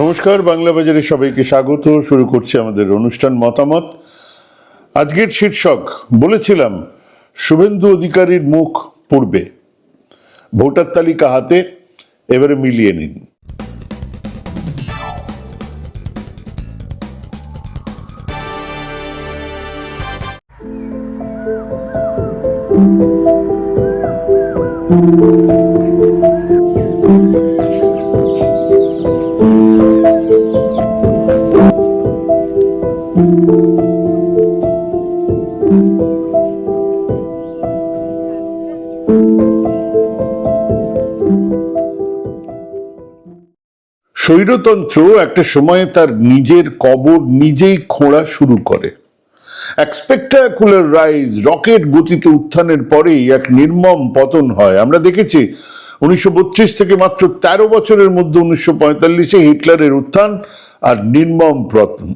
নমস্কার, বাংলা বাজারে সবাইকে স্বাগত। শুরু করছি আমাদের অনুষ্ঠান মতামত। আজকের শীর্ষক বলেছিলাম শুভেন্দু অধিকারীর মুখ পড়বে, ভোটার তালিকা হাতে, এবারে মিলিয়ে নিন। স্বৈরতন্ত্র একটা সময়ে তার নিজের কবর নিজেই খোঁড়া শুরু করে। এক স্পেকটাকুলার রাইজ, রকেট গতিতে উত্থানের পরেই এক নির্মম পতন হয়। আমরা দেখেছি 1932 থেকে মাত্র 13 বছরের মধ্যে 1945-এ হিটলারের উত্থান আর নির্মম পতন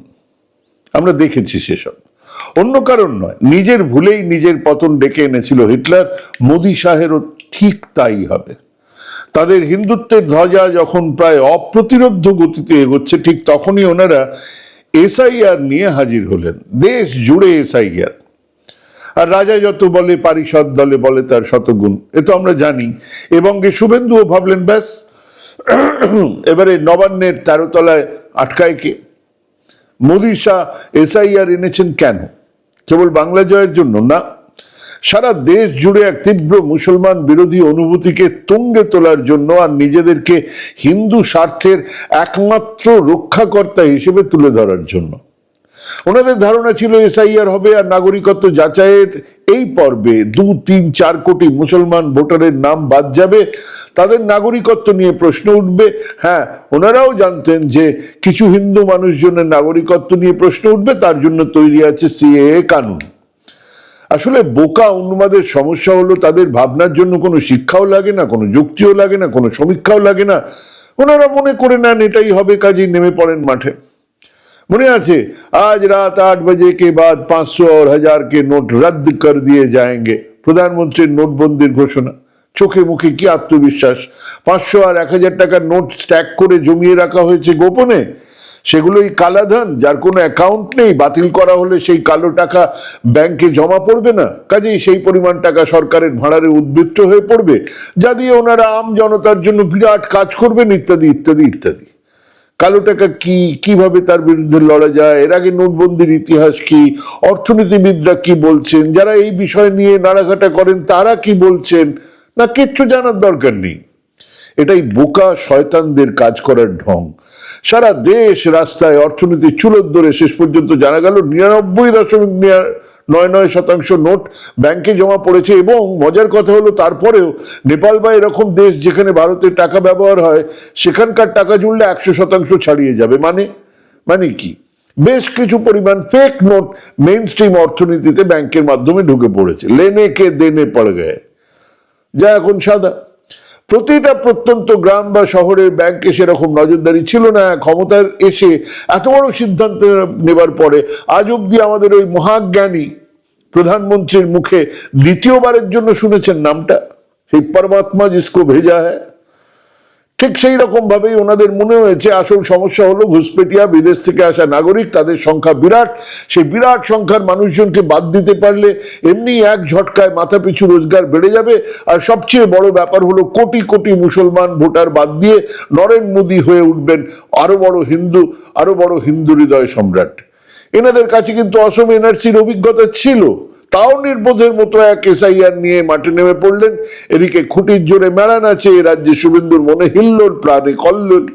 আমরা দেখেছি। সেসব অন্য কারণ নয়, নিজের ভুলেই নিজের পতন ডেকে এনেছিল হিটলার। মোদি শাহেরও ঠিক তাই হবে। তাদের হিন্দুত্বের ধ্বজা যখন প্রায় অপ্রতিরোধ্য গতিতে এগোচ্ছে, ঠিক তখনই ওনারা এসআইআর নিয়ে হাজির হলেন। দেশ জুড়ে এসআইআর, আর রাজা যত বলে পারিষদ দলে বলে তার শতগুণ, এ তো আমরা জানি। এবং শুভেন্দুও ভাবলেন ব্যাস, এবারে নবান্নের 13 তলায় আটকায় কে? মোদি শাহ এসআইআর এনেছেন কেন? কেবল বাংলা জয়ের জন্য না, সারা দেশ জুড়ে এক তীব্র মুসলমান বিরোধী অনুভূতিকে তুঙ্গে তোলার জন্য আর নিজেদেরকে হিন্দু স্বার্থের একমাত্র রক্ষাকর্তা হিসেবে তুলে ধরার জন্য। ওনাদের ধারণা ছিল এসআইআর হবে আর নাগরিকত্ব যাচাইয়ের এই পর্বে 2-3-4 কোটি মুসলমান ভোটারের নাম বাদ যাবে, তাদের নাগরিকত্ব নিয়ে প্রশ্ন উঠবে। হ্যাঁ, ওনারাও জানতেন যে কিছু হিন্দু মানুষজনের নাগরিকত্ব নিয়ে প্রশ্ন উঠবে, তার জন্য তৈরি আছে সিএএ কানুন। আসলে বোকা উন্মাদের সমস্যা হলো তাদের ভাবনার জন্য কোনো শিক্ষাও লাগে না, কোনো যুক্তিও লাগে না, কোনো সমীক্ষাও লাগে না। ওনারা মনে করে নেন এটাই হবে, কাজেই নেমে পড়েন মাঠে। মনে আছে, আজ রাত 8 बजे के बाद 500 और 1000 के নোট রদ্দ কর দিয়ে যায়েঙ্গে, প্রধানমন্ত্রীর নোটবন্দির ঘোষণা। চোখে মুখে কি আত্মবিশ্বাস! 500 আর 1000 টাকার নোট স্ট্যাক করে জমিয়ে রাখা হয়েছে গোপনে। সেগুলোই কালাধন, যার কোনো অ্যাকাউন্ট নেই। বাতিল করা হলে সেই কালো টাকা ব্যাংকে জমা পড়বে না, কাজেই সেই পরিমাণ টাকা সরকারের ভাঁড়ারে উদ্বৃত্ত হয়ে পড়বে, যা দিয়ে ওনারা আম জনতার জন্য বিরাট কাজ করবেন, ইত্যাদি ইত্যাদি ইত্যাদি। কালো টাকা কি, কিভাবে তার বিরুদ্ধে লড়া যায়, এর আগে নোটবন্দির ইতিহাস কি, অর্থনীতিবিদরা কি বলছেন, যারা এই বিষয় নিয়ে নাড়াঘাটা করেন তারা কি বলছেন, না কিচ্ছু জানার দরকার নেই। এটাই বোকা শয়তানদের কাজ করার ঢং। সারা দেশ রাস্তায়, অর্থনীতি চুলোদ্দরে, শেষ পর্যন্ত জানা গেল 99.99% নোট ব্যাংকে জমা পড়েছে। এবং মজার কথা হলো, তারপরেও নেপাল বা এরকম দেশ যেখানে ভারতের টাকা ব্যবহার হয়, সেখানকার টাকা জুড়লে 100% ছাড়িয়ে যাবে। মানে কি? বেশ কিছু পরিমাণ ফেক নোট মেইন স্ট্রিম অর্থনীতিতে ব্যাংকের মাধ্যমে ঢুকে পড়েছে। লেনে কে দেনে পড় গয়ে, যা এখন সাদা। প্রতিটা প্রত্যন্ত গ্রাম বা শহরের ব্যাংকে সেরকম নজরদারি ছিল না। ক্ষমতার এসে এত বড় সিদ্ধান্ত নেবার পরে আজ অব্দি আমাদের ওই মহাজ্ঞানী প্রধানমন্ত্রীর মুখে দ্বিতীয়বারের জন্য শুনেছেন নামটা, সেই পরমাত্মা জিসকো ভেজা হ্যায়। ঠিক সেই রকম ভাবেই ওনাদের মনে হয়েছে আসল সমস্যা হলো ঘুষপেটিয়া, বিদেশ থেকে আসা নাগরিক, তাদের সংখ্যা বিরাট। সেই বিরাট সংখ্যার মানুষজনকে বাদ দিতে পারলে এমনি এক ঝটকায় মাথা পিছু রোজগার বেড়ে যাবে। আর সবচেয়ে বড় ব্যাপার হলো কোটি কোটি মুসলমান ভোটার বাদ দিয়ে নরেন্দ্র মোদী হয়ে উঠবেন আরো বড় হিন্দু হৃদয় সম্রাট। এনাদের কাছে কিন্তু অসম এনআরসির অভিজ্ঞতা ছিল, তাও নির্বোধের মতো এক এসআইআর নিয়ে মাঠে নেমে পড়লেন। এদিকে খুঁটির জোরে মেলান আছে, রাজ্যে শুভেন্দুর মনে হিল্লোল, প্রাণে কল্লোল।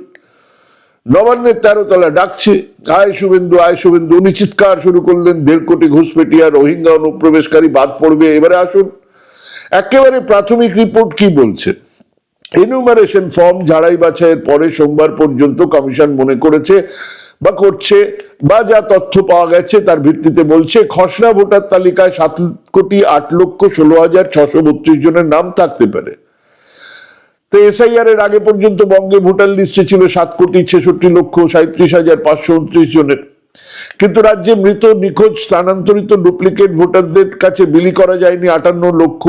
নবান্নের 13 তলা ডাকছে, আয় শুভেন্দু, আয় শুভেন্দু। উনি চিৎকার শুরু করলেন, 1.5 কোটি ঘুষপেটিয়া রোহিঙ্গা অনুপ্রবেশকারী বাদ পড়বে। এবারে আসুন, একেবারে প্রাথমিক রিপোর্ট কি বলছে। এনুমারেশন ফর্ম ঝাড়াই বাছাইয়ের পরে সোমবার পর্যন্ত কমিশন মনে করেছে বা করছে, বা যা তথ্য পাওয়া গেছে তার ভিত্তিতে বলছে, খসড়া ভোটার তালিকায় 7,16,632 জনের নাম থাকতে পারে। তো এসআইআর এর আগে পর্যন্ত বঙ্গে ভোটার লিস্টে ছিল 7,66,37,529 জনের। কিন্তু রাজ্যে মৃত, নিখোঁজ, স্থানান্তরিত, ডুপ্লিকেট ভোটারদের কাছে বিলি করা যায়নি 58 লক্ষ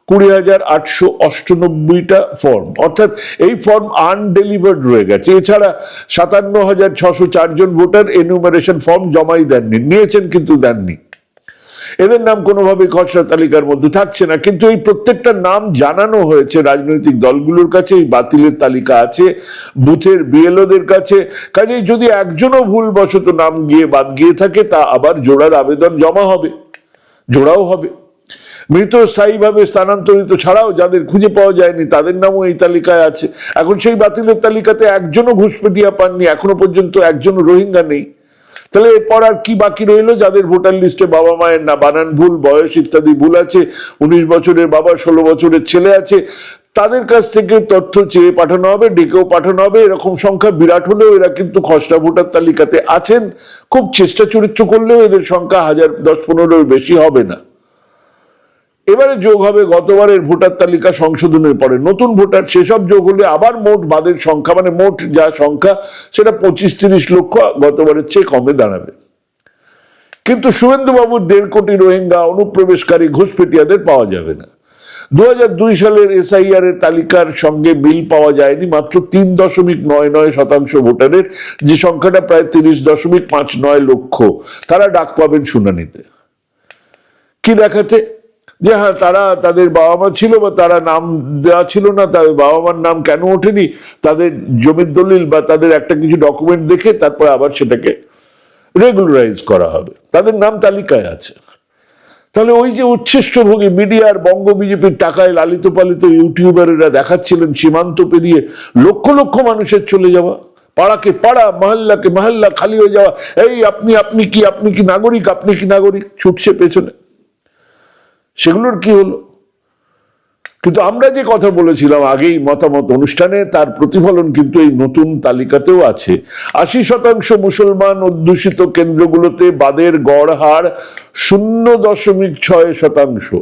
20,898টা ফর্ম, অর্থাৎ এই ফর্ম আনডেলিভার্ড রয়ে গেছে। এছাড়া 57,604 জন ভোটার এনুমারেশন ফর্ম জমাই দেননি, নিয়েছেন কিন্তু দেননি। এদের নাম কোনোভাবে খসড়া তালিকার মধ্যে থাকছে না, কিন্তু এই প্রত্যেকটা নাম জানানো হয়েছে রাজনৈতিক দলগুলোর কাছে। এই বাতিলের তালিকা আছে বুথের বিএলওদের কাছে। কাজেই যদি একজনও ভুলবশত নাম বাদ গিয়ে থাকে, তা আবার জোড়ার আবেদন জমা হবে, জোড়াও হবে। মৃত স্থায়ীভাবে স্থানান্তরিত ছাড়াও যাদের খুঁজে পাওয়া যায়নি তাদের নামও এই তালিকায় আছে। এখন সেই বাতিলের তালিকাতে একজনও ঘুষপেটিয়া পাননি, এখনো পর্যন্ত একজনও রোহিঙ্গা নেই। তাহলে এরপর আর কি বাকি রইলো? যাদের ভোটার লিস্টে বাবা মায়ের না বানান ভুল, বয়স ইত্যাদি ভুল আছে, 19 বছরের বাবা 16 বছরের ছেলে আছে, তাদের কাছ থেকে তথ্য চেয়ে পাঠানো হবে, ডেকেও পাঠানো হবে। এরকম সংখ্যা বিরাট হলেও এরা কিন্তু খসড়া ভোটার তালিকাতে আছেন। খুব চেষ্টা চরিত্র করলেও এদের সংখ্যা 10-15 বেশি হবে না। এবারে যোগ হবে গতবারের ভোটার তালিকা সংশোধনের পরে নতুন ভোটার, সেসব যোগ হলে আবার মোট বাদের সংখ্যা, মানে মোট যা সংখ্যা সেটা 25-30 লক্ষ গতবারের চেয়ে কমে দাঁড়াবে। কিন্তু শুভেন্দু বাবুর 1.5 কোটি রোহিঙ্গা অনুপ্রবেশকারী ঘুষপেটিয়াদের পাওয়া যাবে না। 2002 সালের এসআইআর এর তালিকার সঙ্গে মিল পাওয়া যায়নি মাত্র 3.99% ভোটারের, যে সংখ্যাটা প্রায় 30.59 লক্ষ। তারা ডাক পাবেন শুনানিতে। কি দেখাতে? যে হ্যাঁ, তারা তাদের বাবা মা ছিল বা তারা নাম দেওয়া ছিল না, তাদের বাবা মার নাম কেন ওঠেনি, তাদের জমির দলিল বা তাদের একটা কিছু ডকুমেন্ট দেখে তারপর আবার সেটাকে রেগুলারাইজ করা হবে, তাদের নাম তালিকায় আছে। তাহলে ওই যে উচ্ছিষ্টভোগী মিডিয়ার বঙ্গ বিজেপির টাকায় লালিত পালিত ইউটিউবারেরা দেখাচ্ছিলেন সীমান্ত পেরিয়ে লক্ষ লক্ষ মানুষের চলে যাওয়া, পাড়াকে পাড়া, মহল্লাকে মহল্লা খালি হয়ে যাওয়া, এই আপনি কি নাগরিক, আপনি কি নাগরিক, ছুটছে পেছনে। সেগুলোর কি হলো? কিন্তু আমরা যে কথা বলেছিলাম আগেই মতামত অনুষ্ঠানে, তার প্রতিফলন কিন্তু এই নতুন তালিকাতেও আছে। 80% মুসলমান অধ্যুষিত কেন্দ্রগুলোতে বাদের গড় হার 0.6%।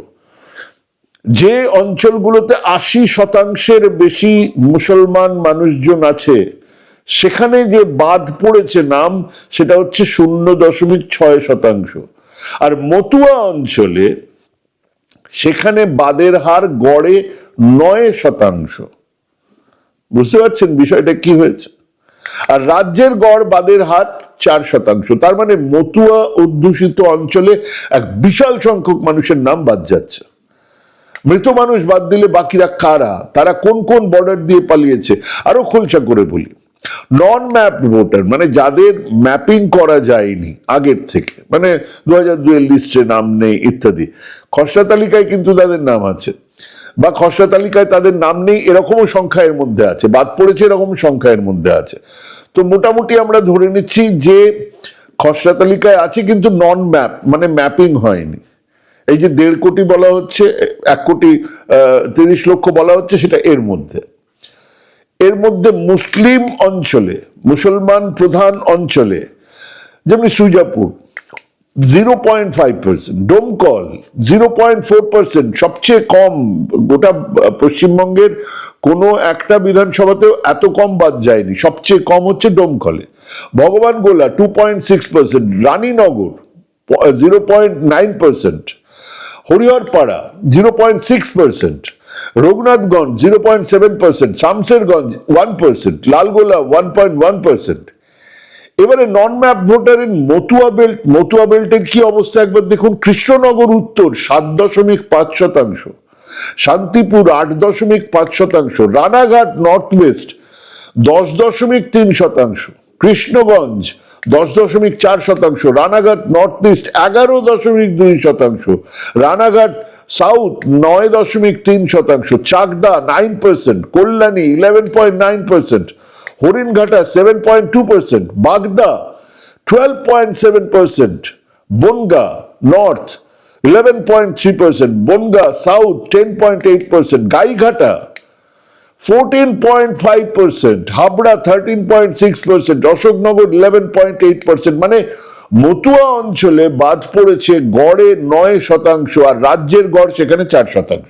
যে অঞ্চলগুলোতে 80%-এর বেশি মুসলমান মানুষজন আছে, সেখানে যে বাদ পড়েছে নাম, সেটা হচ্ছে 0.6%। আর মতুয়া অঞ্চলে সেখানে বাদের হার গড়ে 9%। বুঝতে পারছেন বিষয়টা কি হয়েছে? আর রাজ্যের গড় বাদের হার 4%। তার মানে মতুয়া অধ্যুষিত অঞ্চলে এক বিশাল সংখ্যক মানুষের নাম বাদ যাচ্ছে। মৃত মানুষ বাদ দিলে বাকিরা কারা, তারা কোন কোন বর্ডার দিয়ে পালিয়েছে, আরো খোলসা করে বলি। নন ম্যাপড ভোটার, মানে যাদের ম্যাপিং করা যায়নি আগের থেকে, মানে 2002 এর লিস্টে নাম নেই ইত্যাদি, খসড়া তালিকায় কিন্তু তাদের নাম আছে, বা খসড়া তালিকায় তাদের নাম নেই এরকমও সংখ্যা এর মধ্যে আছে, বাদ পড়েছে এরকম সংখ্যা এর মধ্যে আছে। তো মোটামুটি আমরা ধরে নিচ্ছি যে খসড়া তালিকায় আছে কিন্তু নন ম্যাপ, মানে ম্যাপিং হয়নি। এই যে 1.5 কোটি বলা হচ্ছে, 1.30 লক্ষ বলা হচ্ছে, সেটা এর মধ্যে। এর মধ্যে মুসলিম অঞ্চলে, মুসলমান প্রধান অঞ্চলে, যেমন সুজাপুর 0.5%, ডোমকল 0.4%, সবচেয়ে কম গোটা পশ্চিমবঙ্গের কোনো একটা বিধানসভাতেও এত কম বাদ যায়নি, সবচেয়ে কম হচ্ছে ডোমকলে। ভগবানগোলা 2.6%, রানীনগর 0.9%, হরিহরপাড়া 0.6%, রঘুনাথগঞ্জ 0.7%, শামসেরগঞ্জ 1%, লালগোলা 1.1%। এবারে নন ম্যাপ ভোটারের মতুয়া বেল্টের কি অবস্থা একবার দেখুন। Krishnanagar Uttar 7.5%, Shantipur 8.5%, Ranaghat north west 10.3%, Krishnaganj 10.4%, Ranaghat north east 11.2%, Ranaghat south 9.3%, Chakdaha 9%, Kalyani 11.9%, Haringhata 7.2%, Bagda 12.7%, Bongaon north 11.3%, Bongaon south 10.8%, Gaighata 14.5%, Habra 13.6%, Ashoknagar 11.8%। মানে মতুয়া অঞ্চলে বাদ পড়েছে গড়ে 9%, আর রাজ্যের গড় সেখানে 4%।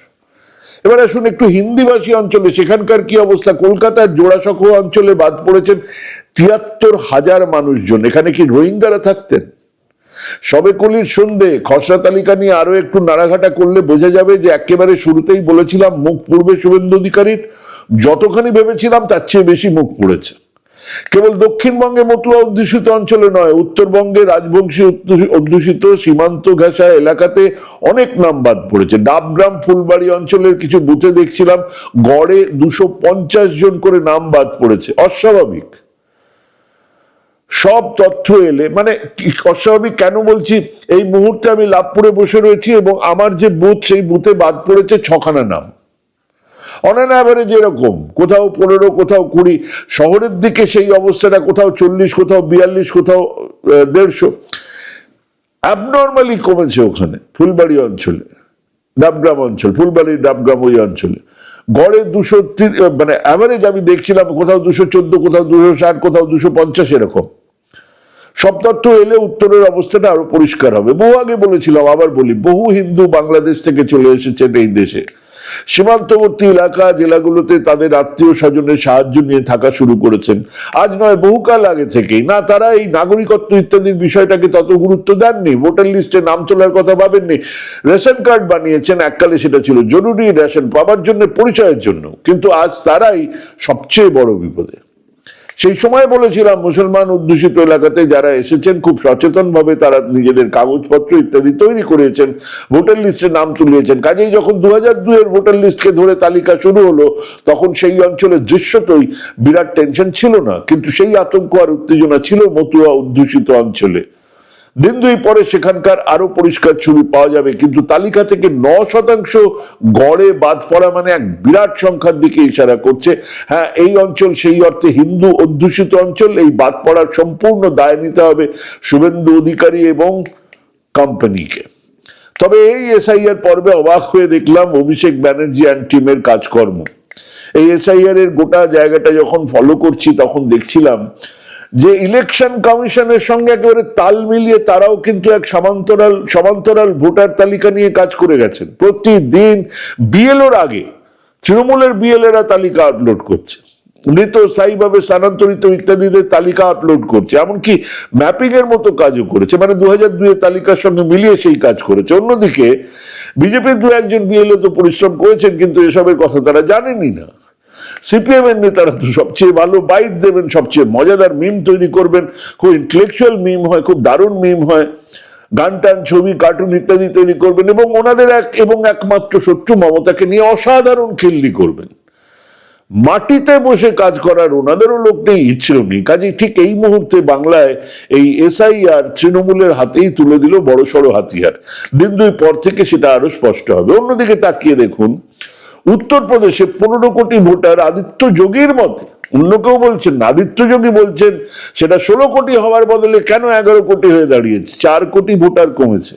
এবার আসুন একটু হিন্দিভাষী অঞ্চলে, সেখানকার কি অবস্থা। কলকাতার জোড়াসাঁকো অঞ্চলে বাদ পড়েছেন 73,000 মানুষজন। এখানে কি রোহিঙ্গারা থাকতেন? সবে কলির সন্ধে খসড়া তালিকা নিয়ে আরো একটু নাড়াঘাটা করলে বোঝা যাবে যে একেবারে শুরুতেই বলেছিলাম মুখ পুড়বে শুভেন্দু অধিকারীর, যতখানি ভেবেছিলাম তার চেয়ে বেশি মুখ পুড়েছে। কেবল দক্ষিণবঙ্গে মতুয়া অধ্যুষিত অঞ্চলে নয়, উত্তরবঙ্গে রাজবংশী অধ্যুষিত সীমান্ত ঘেঁষা এলাকাতে অনেক নাম বাদ পড়েছে। ডাবগ্রাম ফুলবাড়ি অঞ্চলের কিছু বুথে দেখছিলাম গড়ে 250 জন করে নাম বাদ পড়েছে। অস্বাভাবিক সব তথ্য এলে, মানে অস্বাভাবিক কেন বলছি, এই মুহূর্তে আমি লাভপুরে বসে রয়েছি এবং আমার যে বুথ সেই বুথে বাদ পড়েছে 6খানা নাম। অন অ্যান অ্যাভারেজ এরকম কোথাও 15, কোথাও 20, শহরের দিকে সেই অবস্থাটা কোথাও 40, কোথাও 42, কোথাও 150। অ্যাবনর্মালি কমেছে ওখানে ফুলবাড়ি অঞ্চলে, ডাবগ্রাম অঞ্চল, ফুলবাড়ি ডাবগ্রাম ওই অঞ্চলে গড়ে 230, মানে অ্যাভারেজ আমি দেখছিলাম কোথাও 214, কোথাও 260, কোথাও 250 এরকম। সব তথ্য এলে উত্তরের অবস্থাটা আরো পরিষ্কার হবে। বহু আগে বলেছিলাম, আবার বলি, বহু হিন্দু বাংলাদেশ থেকে চলে এসেছেন এই দেশে, সীমান্তবর্তী এলাকা জেলাগুলোতে তাদের আত্মীয় স্বজনের সাহায্য নিয়ে থাকা শুরু করেছেন। আজ নয়, বহুকাল আগে থেকেই। না, তারা এই নাগরিকত্ব ইত্যাদির বিষয়টাকে তত গুরুত্ব দেননি, ভোটার লিস্টে নাম তোলার কথা ভাবেননি। রেশন কার্ড বানিয়েছেন, এককালে সেটা ছিল জরুরি, রেশন পাবার জন্য, পরিচয়ের জন্য। কিন্তু আজ তারাই সবচেয়ে বড় বিপদে। সেই সময় বলেছিলাম মুসলমান অধ্যুষিত এলাকাতে যারা এসেছেন খুব সচেতন ভাবে তারা নিজেদের কাগজপত্র ইত্যাদি তৈরি করেছেন, ভোটার লিস্টে নাম তুলিয়েছেন। কাজেই যখন 2002 এর ভোটার লিস্টকে ধরে তালিকা শুরু হলো তখন সেই অঞ্চলের দৃশ্যতই বিরাট টেনশন ছিল না, কিন্তু সেই আতঙ্ক আর উত্তেজনা ছিল মতুয়া অধ্যুষিত অঞ্চলে। দিন 2 পরে সেখানকার আরো পরিষ্কার ছবি পাওয়া যাবে, কিন্তু তালিকা থেকে 9% গড়ে বাদ পড়া মানে এক বিরাট সংখ্যার দিকে ইশারা করছে। হ্যাঁ, এই অঞ্চল সেই অর্থে হিন্দু অধ্যুষিত অঞ্চল। এই বাদ পড়ার সম্পূর্ণ দায় নিতে হবে শুভেন্দু অধিকারী এবং কোম্পানিকে। তবে এই এসআইআর পর্বে অবাক হয়ে দেখলাম অভিষেক ব্যানার্জি অ্যান্ড টিমের কাজকর্ম। এই এসআইআর এর গোটা জায়গাটা যখন ফলো করছি তখন দেখছিলাম যে ইলেকশন কমিশনের সঙ্গে একেবারে তাল মিলিয়ে তারাও কিন্তু এক সমান্তরাল ভোটার তালিকা নিয়ে কাজ করে গেছেন। প্রতিদিন বিএলওর আগে তৃণমূলের বিএলএরা তালিকা আপলোড করছে, মৃত স্থায়ীভাবে স্থানান্তরিত ইত্যাদিদের তালিকা আপলোড করছে, এমনকি ম্যাপিং এর মতো কাজও করেছে, মানে 2002 এর তালিকার সঙ্গে মিলিয়ে সেই কাজ করেছে। অন্যদিকে বিজেপির 2-1 বিএলএ তো পরিশ্রম করেছেন, কিন্তু এসবের কথা তারা জানেনই না। সিপিএম এর নেতারা তো সবচেয়ে ভালো বাইট দেবেন, সবচেয়ে মজাদার মিম তৈরি করবেন, খুব ইন্টেলেকচুয়াল মিম হয়, খুব দারুণ মিম হয়, গান টান ছবি কার্টুন ইত্যাদি তৈরি করবেন এবং ওনাদের একমাত্র শত্রু মমতাকে নিয়ে অসাধারণ খিল্লি করবেন। মাটিতে বসে কাজ করার ওনাদেরও লোক নেই, ইচ্ছেও নেই। কাজেই ঠিক এই মুহূর্তে বাংলায় এই এসআইআর তৃণমূলের হাতেই তুলে দিল বড় সড়ো হাতিয়ার। দিন 2 পর থেকে সেটা আরো স্পষ্ট হবে। অন্যদিকে তাকিয়ে দেখুন, উত্তরপ্রদেশে 15 কোটি ভোটার আদিত্য যোগীর মতে, অন্য কেউ বলছেন না, আদিত্য যোগী বলছেন সেটা 16 কোটি হওয়ার বদলে কেন 11 কোটি হয়ে দাঁড়িয়েছে, 4 কোটি ভোটার কমেছে।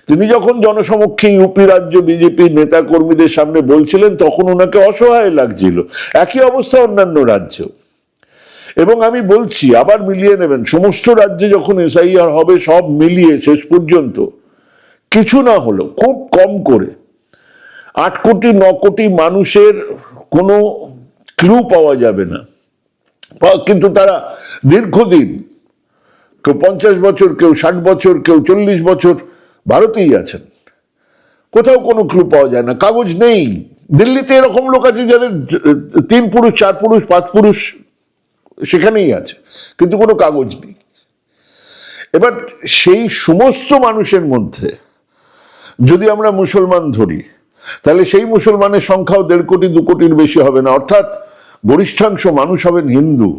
তিনি যখন জনসমক্ষে ইউপি রাজ্য বিজেপি নেতা কর্মীদের সামনে বলছিলেন তখন ওনাকে অসহায় লাগছিল। একই অবস্থা অন্যান্য রাজ্যেও। এবং আমি বলছি, আবার মিলিয়ে নেবেন, সমস্ত রাজ্যে যখন এসআইআর হবে সব মিলিয়ে শেষ পর্যন্ত কিছু না হলো খুব কম করে 8 কোটি 9 কোটি মানুষের কোনো ক্লু পাওয়া যাবে না। কিন্তু তারা দীর্ঘদিন, কেউ 50 বছর, কেউ 60 বছর, কেউ 40 বছর ভারতেই আছেন, কোথাও কোনো ক্লু পাওয়া যায় না, কাগজ নেই। দিল্লিতে এরকম লোক আছে যাদের 3 পুরুষ 4 পুরুষ 5 পুরুষ সেখানেই আছে, কিন্তু কোনো কাগজ নেই। এবার সেই সমস্ত মানুষের মধ্যে যদি আমরা মুসলমান ধরি তাহলে সেই মুসলমানের সংখ্যাও 1.5 কোটি 2 কোটির বেশি হবে না, অর্থাৎ গরিষ্ঠাংশ মানুষ হবেন হিন্দু।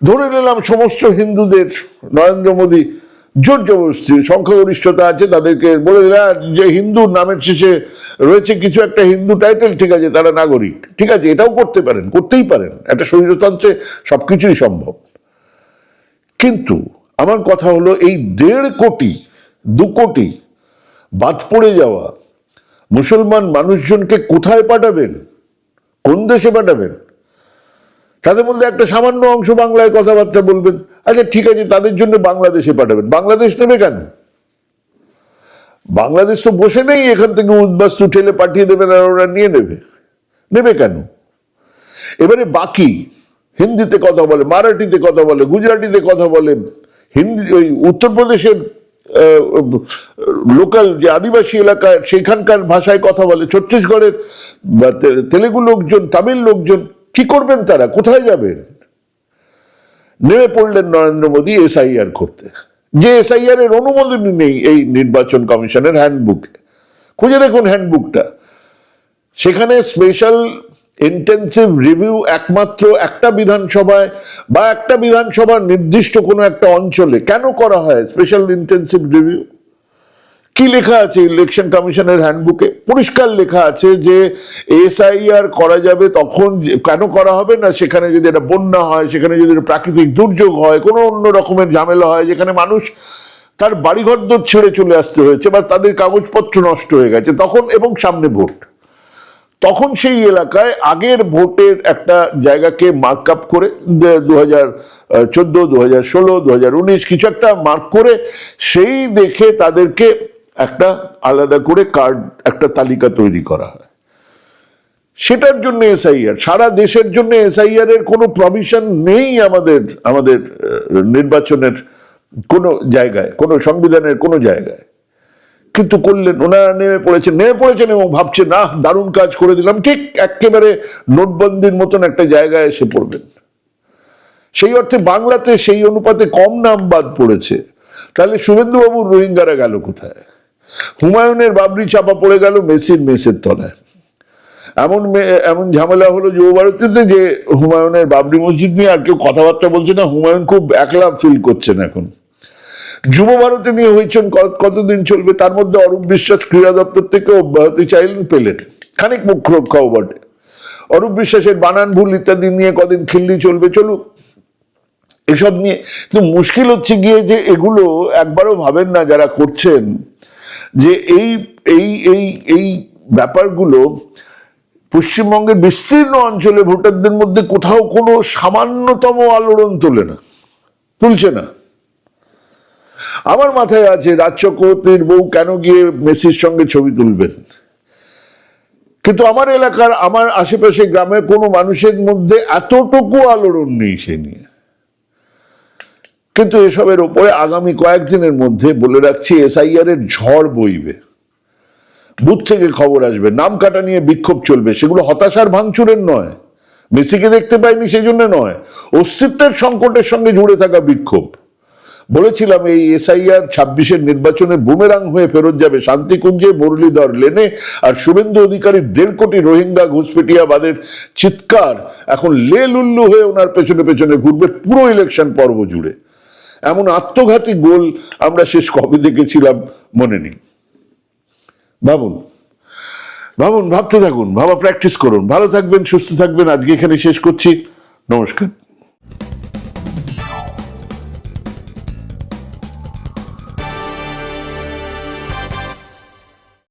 ধরে নিলাম সমস্ত হিন্দুদের নরেন্দ্র মোদী জোর জবরদস্তি, সংখ্যাগরিষ্ঠতা আছে, তাদেরকে বলে দিলেন যে হিন্দুর নামের শেষে রয়েছে কিছু একটা হিন্দু টাইটেল, ঠিক আছে তারা নাগরিক, ঠিক আছে, এটাও করতে পারেন, করতেই পারেন, একটা স্বৈরতন্ত্রে সবকিছুই সম্ভব। কিন্তু আমার কথা হলো এই 1.5 কোটি 2 কোটি বাদ পড়ে যাওয়া মুসলমান মানুষজনকে কোথায় পাঠাবেন, কোন দেশে পাঠাবেন? তাদের মধ্যে একটা সামান্য অংশ বাংলায় কথাবার্তা বলবেন, আচ্ছা ঠিক আছে, তাদের জন্য বাংলাদেশে পাঠাবেন। বাংলাদেশ নেবে কেন? বাংলাদেশ তো বসে নেই, এখান থেকে উদ্বাস্তু ঠেলে পাঠিয়ে দেবেন আর ওরা নিয়ে নেবে কেন? এবারে বাকি হিন্দিতে কথা বলে, মারাঠিতে কথা বলে, গুজরাটিতে কথা বলে হিন্দি ওই উত্তরপ্রদেশের লোকাল যে আদিবাসী এলাকায় সেখানকার ভাষায় কথা বলে, ছত্তিশগড়ের তেলেগু লোকজন, তামিল লোকজন, কি করবেন তারা, কোথায় যাবেন? নেমে পড়লেন নরেন্দ্র মোদী এসআইআর করতে, যে এসআইআর এর অনুমোদনই নেই এই নির্বাচন কমিশনের হ্যান্ডবুকে। খুঁজে দেখুন হ্যান্ডবুকটা, সেখানে স্পেশাল ইন্টেন্সিভ রিভিউ একমাত্র একটা বিধানসভায় বা একটা বিধানসভার নির্দিষ্ট কোনো একটা অঞ্চলে কেন করা হয় স্পেশাল ইন্টেন্সিভ রিভিউ? কি লেখা আছে ইলেকশন কমিশনের হ্যান্ডবুকে? পরিষ্কার লেখা আছে যে এসআইআর করা যাবে তখন, কেন করা হবে না, সেখানে যদি একটা বন্যা হয়, সেখানে যদি প্রাকৃতিক দুর্যোগ হয়, কোনো অন্য রকমের ঝামেলা হয়, যেখানে মানুষ তার বাড়িঘর ছেড়ে চলে আসতে হয়েছে বা তাদের কাগজপত্র নষ্ট হয়ে গেছে তখন, এবং সামনে ভোট, তখন সেই এলাকায় আগের ভোটের একটা জায়গাকে মার্ক আপ করে 2014, 2016, 2019 কিছু একটা মার্ক করে সেই দেখে তাদেরকে একটা আলাদা করে কার্ড, একটা তালিকা তৈরি করা হয়। সেটার জন্য এসআইআর, সারা দেশের জন্য এসআইআর এর কোনো প্রভিশন নেই আমাদের নির্বাচনের কোনো জায়গায়, কোনো সংবিধানের কোনো জায়গায়। কিন্তু করলেন, ওনারা নেমে পড়েছেন এবং ভাবছেন না দারুণ কাজ করে দিলাম, ঠিক একেবারে নোটবন্দির মতন একটা জায়গায় এসে পড়বেন। সেই অর্থে বাংলাতে সেই অনুপাতে কম নাম বাদ পড়েছে। তাহলে শুভেন্দুবাবুর রোহিঙ্গারা গেল কোথায়? হুমায়ুনের বাবরি চাপা পড়ে গেল মেসের তলায়। এমন ঝামেলা হলো যুব ভারতীতে যে হুমায়ুনের বাবরি মসজিদ নিয়ে আর কেউ কথাবার্তা বলছে না। হুমায়ুন খুব একলা ফিল করছেন এখন। যুব ভারতী নিয়ে হয়েছেন কতদিন চলবে? তার মধ্যে অরূপ বিশ্বাস ক্রীড়া দপ্তর থেকে অব্যাহতি চাইলেন, পেলেন, খানিক মুখ রক্ষাও বটে। অরূপ বিশ্বাসের বানান ভুল ইত্যাদি নিয়ে কদিন খিল্লি চলুক, এসব নিয়ে। তো মুশকিল হচ্ছে গিয়ে যে এগুলো একবারও ভাবেন না যারা করছেন যে এই এই এই এই ব্যাপারগুলো পশ্চিমবঙ্গের বিস্তীর্ণ অঞ্চলে ভোটারদের মধ্যে কোথাও কোনো সামান্যতম আলোড়ন তুলছে না। আমার মাথায় আছে রাজ চক্রবর্তীর বউ কেন গিয়ে মেসির সঙ্গে ছবি তুলবেন, কিন্তু আমার এলাকার, আমার আশেপাশে গ্রামের কোনো মানুষের মধ্যে এতটুকু আলোড়ন নেই সে নিয়ে। কিন্তু এসবের ওপরে আগামী কয়েকদিনের মধ্যে বলে রাখছি এসআইআর এর ঝড় বইবে, বুথ থেকে খবর আসবে, নাম কাটা নিয়ে বিক্ষোভ চলবে। সেগুলো হতাশার ভাঙচুরের নয়, মেসিকে দেখতে পাইনি সেই জন্য নয়, অস্তিত্বের সংকটের সঙ্গে জুড়ে থাকা বিক্ষোভ। বলেছিলাম এই এসআইআর 26-এর নির্বাচনে বুমেরাং হয়ে ফেরত যাবে শান্তিকুঞ্জে, মুরলীধর লেনে, আর শুভেন্দু অধিকারীর 1.5 কোটি রোহিঙ্গা ঘুষপেটিয়াবাদের চিৎকার এখন লেলুল্লু হয়ে ওনার পেছনে ঘুরবে পুরো ইলেকশন পর্ব জুড়ে। এমন আত্মঘাতী গোল আমরা শেষ কবে দেখেছিলাম মনে নেই। ভাবুন, ভাবতে থাকুন, ভাবা প্র্যাকটিস করুন। ভালো থাকবেন, সুস্থ থাকবেন। আজকে এখানে শেষ করছি। নমস্কার।